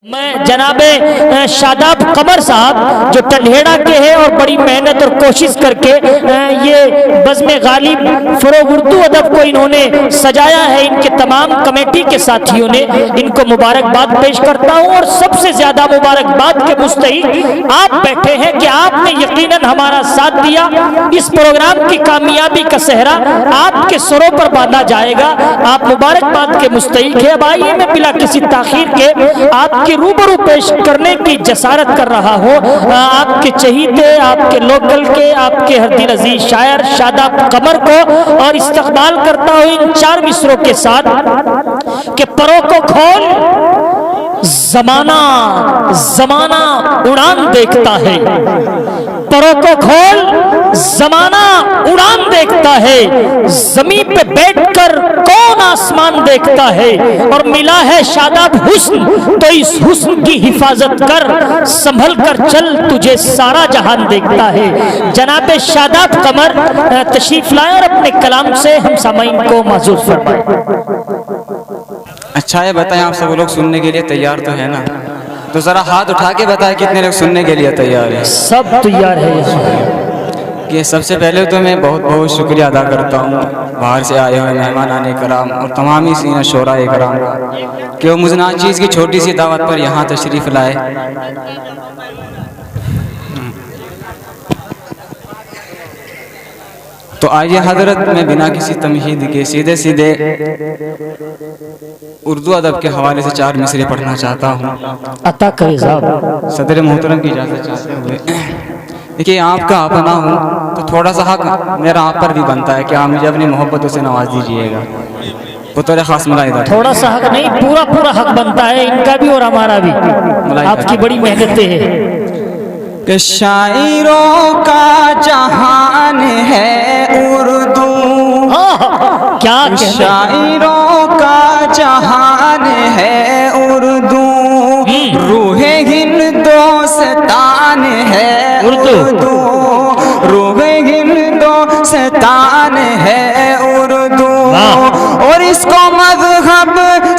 میں جناب شاداب قمر صاحب جو ٹنڈھیڑا کے ہیں اور بڑی محنت اور کوشش کر کے یہ بزم غالب فروغ اردو ادب کو انہوں نے سجایا ہے، ان کے تمام کمیٹی کے ساتھیوں نے ان کو مبارکباد پیش کرتا ہوں۔ اور سب سے زیادہ مبارکباد کے مستحق آپ بیٹھے ہیں کہ آپ نے یقیناً ہمارا ساتھ دیا۔ اس پروگرام کی کامیابی کا سہرا آپ کے سروں پر باندھا جائے گا، آپ مبارکباد کے مستحق ہیں۔ اب آئیے میں بلا کسی تاخیر کے آپ کے روبرو پیش کرنے کی جسارت کر رہا ہوں آپ کے چہیتے، آپ کے لوکل کے، آپ کے ہر دل عزیز شاعر شاداب قمر کو، اور استقبال کرتا ہوں ان چار مصروں کے ساتھ کہ پروں کو کھول زمانہ زمانہ اڑان دیکھتا ہے، پروں کو کھول زمانہ اڑان دیکھتا ہے، زمین پہ بیٹھ کر کون آسمان دیکھتا ہے، اور ملا ہے شاداب حسن تو اس حسن کی حفاظت کر، سنبھل کر چل تجھے سارا جہان دیکھتا ہے۔ جناب شاداب قمر تشریف لائے اور اپنے کلام سے ہم سامعین کو معزز فرمائیں۔ اچھا ہے، بتائیں آپ سب لوگ سننے کے لیے تیار تو ہے نا؟ تو ذرا ہاتھ اٹھا کے بتائیں کتنے لوگ سننے کے لیے تیار ہیں؟ سب تیار ہے۔ کہ سب سے پہلے تو میں بہت بہت شکریہ ادا کرتا ہوں باہر سے آئے ہوئے مہمانان کرام اور تمامی سینہ شعراء کرام کہ وہ مجھے ناچیز کی چھوٹی سی دعوت پر یہاں تشریف لائے۔ تو آئیے حضرت میں بنا کسی تمہید کے سیدھے سیدھے اردو ادب کے حوالے سے چار مصرے پڑھنا چاہتا ہوں۔ عطا کرے صاحب۔ صدر محترم کی اجازت چاہتے ہوئے دیکھیے آپ کا اپنا ہوں تو تھوڑا سا حق میرا آپ پر بھی بنتا ہے کہ آپ مجھے اپنی محبتوں سے نواز دیجئے گا۔ بطور خاص ملاحظہ تھوڑا سا حق نہیں، پورا پورا حق بنتا ہے، ان کا بھی اور ہمارا بھی، آپ کی بڑی محنتیں ہیں۔ کہ شاعروں کا جہان ہے اردو، کیا شاعروں کا جہان ہے اردو، روح ہندوستان ہے اردو، روح ہندوستان ہے اردو، اور اس کو مذہب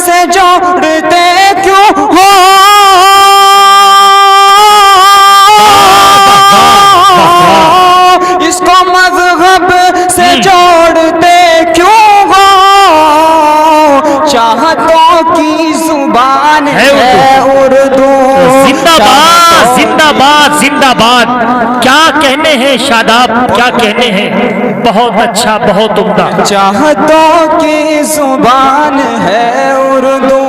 سے جوڑتے کیوں ہو، اس کو مذہب سے جوڑتے کیوں ہو، چاہتوں کی زبان ہے اردو۔ زندہ باد زندہ باد زندہ باد، کیا کہنے ہیں شاداب، کیا کہنے ہیں، بہت اچھا، بہت عمدہ۔ چاہتوں کی زبان ہے اردو۔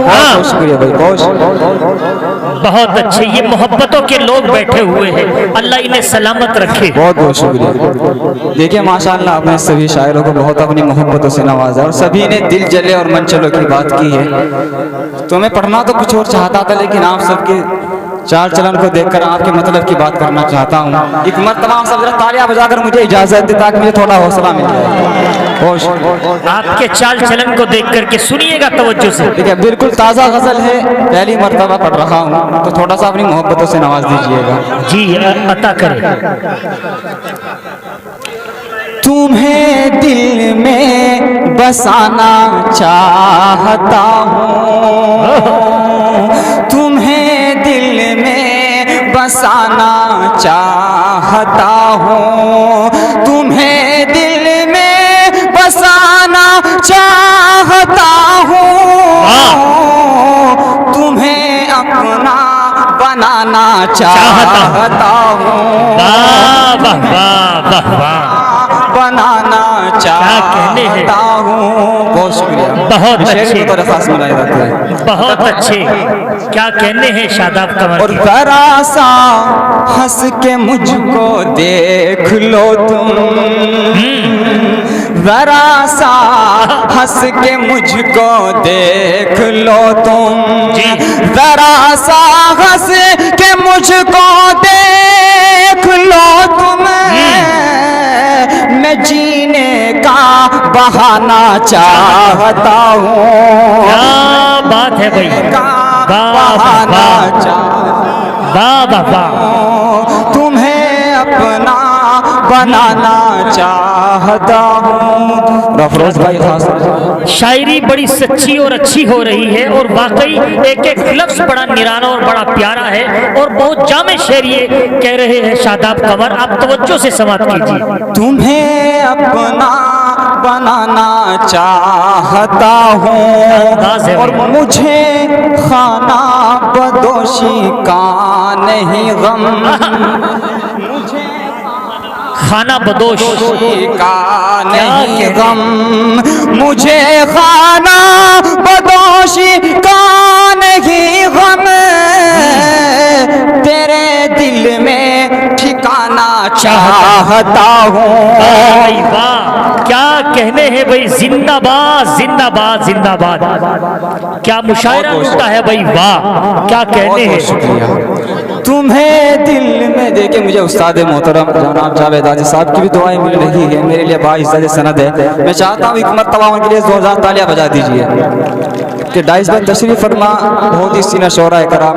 بہت شکریہ بھائی، بہت اچھے، یہ محبتوں کے لوگ بیٹھے ہوئے ہیں، اللہ انہیں سلامت رکھے۔ بہت بہت شکریہ۔ دیکھیں ماشاءاللہ آپ نے سبھی شاعروں کو بہت اپنی محبتوں سے نوازا اور سبھی نے دل جلے اور من چلو کی بات کی ہے۔ تو میں پڑھنا تو کچھ اور چاہتا تھا لیکن آپ سب کے چال چلن کو دیکھ کر آپ کے مطلب کی بات کرنا چاہتا ہوں۔ ایک مرتبہ آپ سب ذرا تالیاں بجا کر مجھے اجازت دے تاکہ مجھے تھوڑا حوصلہ مل جائے۔ آپ کے چال چلن کو دیکھ کر کے سنیے گا توجہ سے۔ ٹھیک ہے، بالکل تازہ غزل ہے، پہلی مرتبہ پڑھ رہا ہوں تو تھوڑا سا اپنی محبتوں سے نواز دیجئے گا۔ جی عطا کرے۔ تمہیں دل میں بسانا چاہتا ہوں، تمہیں دل میں بسانا چاہتا ہوں، تمہیں دل میں بسانا چاہتا ہوں، تمہیں اپنا بنانا چاہتا ہوں، بنانا چاہتا ہوں۔ بہت شکریہ، بہت اچھے، بہت اچھے، کیا کہنے ہیں شاداب قمر۔ اور ذرا سا ہنس کے مجھ کو دیکھ لو تم، ذرا سا ہنس کے مجھ کو دیکھ لو تم، ذرا سا ہنس کے مجھ کو دیکھ لو تم، میں جینے کا بہانا چاہتا ہوں۔ کیا بات ہے بھائی، بہانا چاہتا ہوں، تمہیں اپنا بنانا چاہتا ہوں. افروز بھائی خاص شاعری بڑی سچی اور اچھی ہو رہی ہے اور واقعی ایک ایک لفظ بڑا نرانا اور بڑا پیارا ہے اور بہت جامع شعر یہ کہہ رہے ہیں شاداب قمر. آپ توجہ سے سماعت کیجیے. تمہیں اپنا بنانا چاہتا ہوں اور مجھے خانہ بدوشی کا نہیں غم. خانہ بدوش کا نہیں غم, مجھے خانہ بدوشی کا نہیں غم, تیرے دل میں ٹھکانا چاہتا ہوں. واہ کیا کہنے ہیں بھائی, زندہ باد زندہ باد زندہ باد. کیا مشاعرہ اٹھتا ہے بھائی, واہ کیا کہنے ہیں. تمہیں دل میں دیکھیں, مجھے استاد محترم جناب جاوید حاجی صاحب کی بھی دعائیں مل رہی ہے, میرے لیے باعث سند ہے. میں چاہتا ہوں ایک مرتبہ ان کے لیے زوردار تالیاں بجا دیجیے کہ ڈائس میں تشریف فرما. بہت ہی سینہ شعراء کرام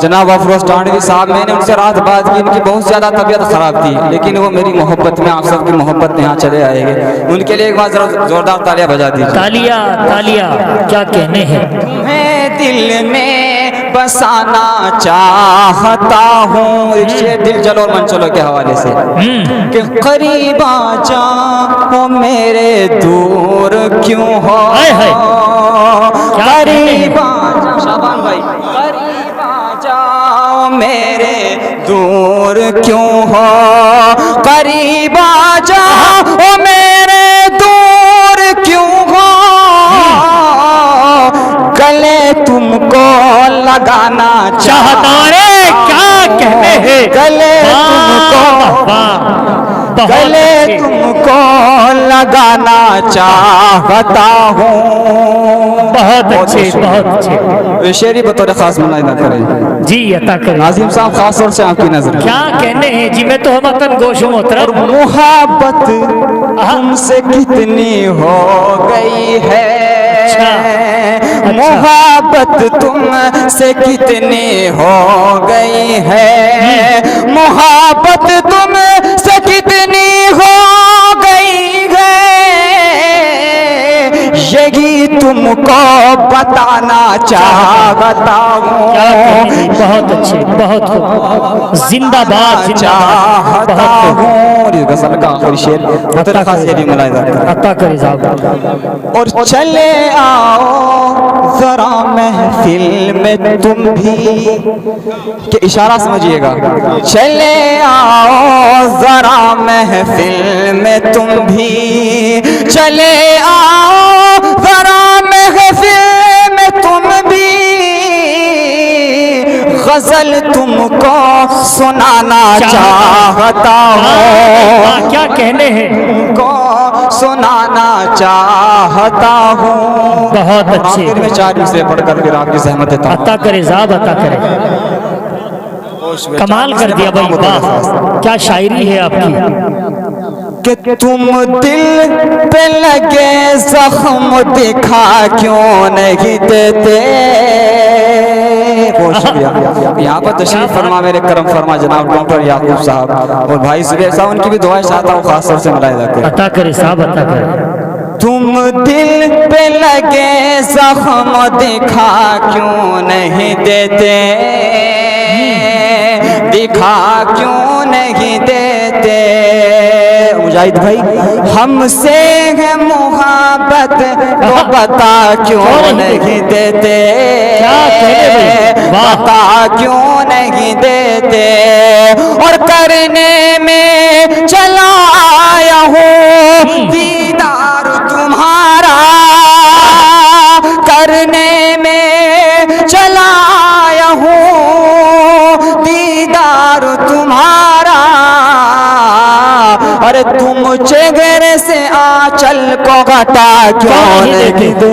جناب افروز ٹانڈوی صاحب, میں نے ان سے رات بات کی, ان کی بہت زیادہ طبیعت خراب تھی لیکن وہ میری محبت میں, آپ سب کی محبت میں یہاں چلے آئے گے. ان کے لیے ایک بار ذرا زوردار تالیاں بجا دیجیے. تالیاں تالیاں کیا کہنے ہیں. تمہیں دل میں بسانا چاہتا ہوں, ایک شعر دل جلو اور من چلو کے حوالے سے, کہ قریب آ جاؤ میرے دور کیوں ہو, قریب آ جاؤ شابان بھائی, قریب آ جاؤ میرے دور کیوں ہو, قریب آ جاؤ میرے دور کیوں ہو, گلے تم کو لگانا چاہتا ہوں. کیا کہنے ہیں, گلے تم کو لگانا چاہتا ہوں. بہت اچھے بہت اچھے. شعری بطور خاص منعقد کریں جی عطا کریں. ناظم صاحب خاص طور سے آپ کی نظر. کیا کہنے ہیں جی, میں تو ہمکن گوش ہوں محترم. محبت تم سے کتنی ہو گئی ہے, محبت تم سے کتنی ہو گئی ہے, محبت تم سے کتنی ہو گئی ہے, یہی تم کو بتانا چاہتا ہوں. بہت اچھے بہت خوب, زندہ باد چاہتا ہوں. غزل کا آخری شعر بطور خاص یہ بھی ملاحظہ عطا کرے صاحب. اور چلے آؤ ذرا محفل میں تم بھی, کہ اشارہ سمجھیے گا, چلے آؤ ذرا محفل میں تم بھی, چلے آؤ ذرا محفل میں تم بھی, غزل تم کو سنانا چاہتا ہوں. کیا کہنے ہیں, کو سنانا چاہتا ہوں. بہت اچھے. میں 4 مصرے پڑھ کر پھر آپ کی زحمت دیتا ہوں. عطا کرے صاحب عطا کرے. کمال کر دیا بھائی, واہ کیا شاعری ہے آپ کی. کہ تم دل پہ لگے زخم دکھا کیوں نہیں دیتے. یہاں پر تشریف فرما میرے کرم فرما جناب ڈاکٹر یعقوب صاحب اور بھائی زبیر صاحب, ان کی بھی دعائیں چاہتا ہوں خاص طور سے ملاحظہ کریں. عطا کرے صاحب عطا کرے. تم دل پہ لگے زخم دکھا کیوں نہیں دیتے, دکھا کیوں نہیں دیتے. مجاہد بھائی, ہم سے ہے محبت تو بتا کیوں نہیں دیتے, بتا کیوں نہیں دیتے. اور کرنے میں چلا آیا ہوں دیدار تمہارا, کرنے میں چلا آیا ہوں دیدار تمہارا. ارے تم چہرے سے آنچل کو ہٹا کیوں نہیں دیتے.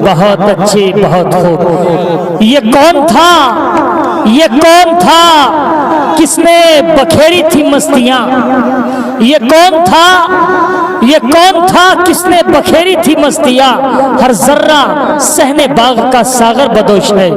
بہت اچھی بہت خوب. یہ کون تھا, یہ کون تھا کس نے بکھیری تھی مستیاں, یہ کون تھا, یہ کون تھا کس نے بکھیری تھی مستیاں, ہر ذرہ صحن باغ کا ساغر بدوش ہے.